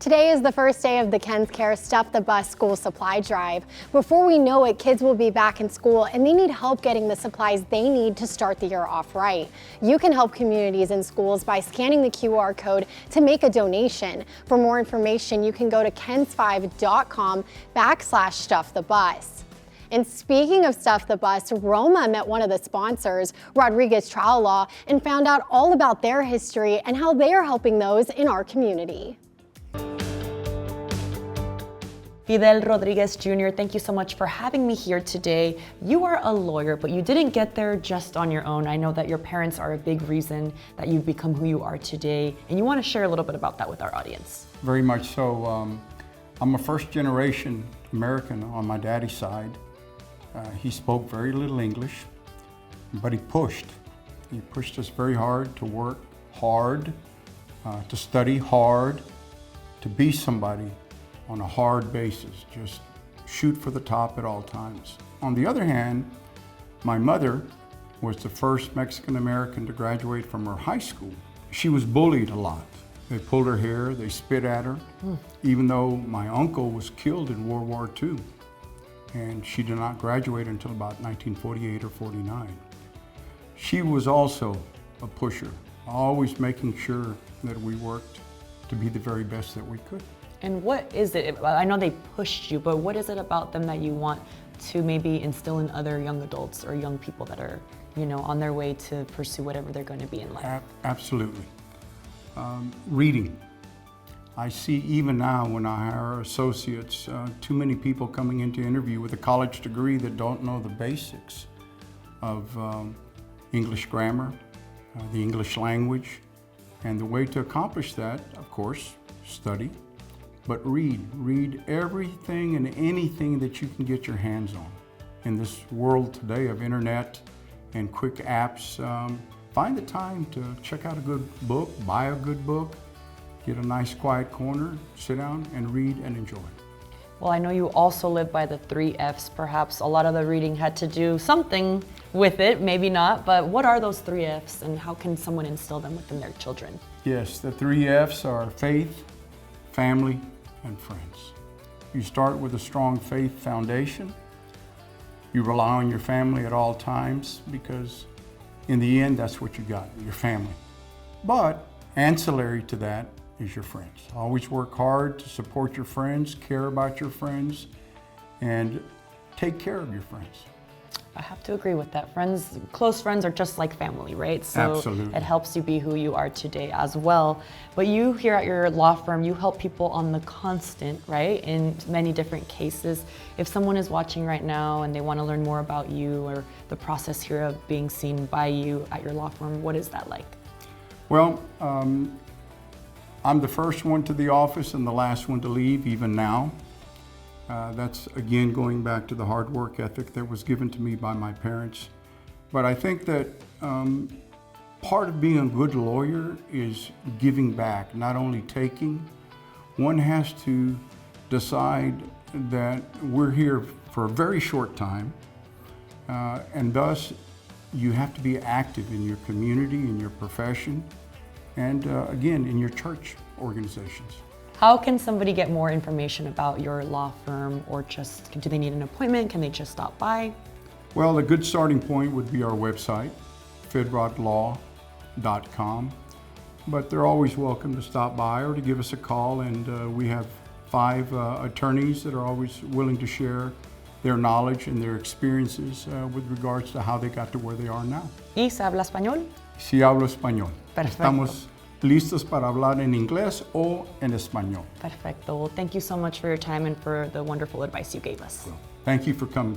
Today is the first day of the Ken's Care Stuff the Bus school supply drive. Before we know it, kids will be back in school and they need help getting the supplies they need to start the year off right. You can help communities and schools by scanning the QR code to make a donation. For more information, you can go to kens5.com/stuffthebus. And speaking of Stuff the Bus, Roma met one of the sponsors, Rodriguez Trial Law, and found out all about their history and how they are helping those in our community. Fidel Rodriguez Jr., thank you so much for having me here today. You are a lawyer, but you didn't get there just on your own. I know that your parents are a big reason that you've become who you are today, and you want to share a little bit about that with our audience. Very much so. I'm a first-generation American on my daddy's side. He spoke very little English, but he pushed. He pushed us very hard to work hard, to study hard, to be somebody on a hard basis, just shoot for the top at all times. On the other hand, my mother was the first Mexican-American to graduate from her high school. She was bullied a lot. They pulled her hair, they spit at her, even though my uncle was killed in World War II. And she did not graduate until about 1948 or 49. She was also a pusher, always making sure that we worked to be the very best that we could. And what is it? I know they pushed you, but what is it about them that you want to maybe instill in other young adults or young people that are, on their way to pursue whatever they're going to be in life? Absolutely. Reading. I see even now when I hire associates, too many people coming into interview with a college degree that don't know the basics of English grammar, the English language. And the way to accomplish that, of course, study. But read everything and anything that you can get your hands on. In this world today of internet and quick apps, find the time to check out a good book, buy a good book, get a nice quiet corner, sit down and read and enjoy. Well, I know you also live by the 3 Fs. Perhaps a lot of the reading had to do something with it, maybe not, but what are those 3 Fs and how can someone instill them within their children? Yes, the 3 Fs are faith, family, and friends. You start with a strong faith foundation. You rely on your family at all times because in the end, that's what you got, your family. But ancillary to that is your friends. Always work hard to support your friends, care about your friends, and take care of your friends. I have to agree with that. Close friends are just like family, right? So absolutely. It helps you be who you are today as well. But you here at your law firm, you help people on the constant, right? In many different cases. If someone is watching right now and they want to learn more about you or the process here of being seen by you at your law firm, what is that like? Well, I'm the first one to the office and the last one to leave, even now. That's, again, going back to the hard work ethic that was given to me by my parents. But I think that part of being a good lawyer is giving back, not only taking. One has to decide that we're here for a very short time, and thus you have to be active in your community, in your profession, and again, in your church organizations. How can somebody get more information about your law firm, or just, do they need an appointment? Can they just stop by? Well, a good starting point would be our website, fedrodlaw.com. But they're always welcome to stop by or to give us a call, and we have 5 attorneys that are always willing to share their knowledge and their experiences with regards to how they got to where they are now. ¿Y se habla español? Sí hablo español. Perfecto. Estamos listos para hablar en inglés o en español. Perfecto. Well, thank you so much for your time and for the wonderful advice you gave us. Thank you for coming.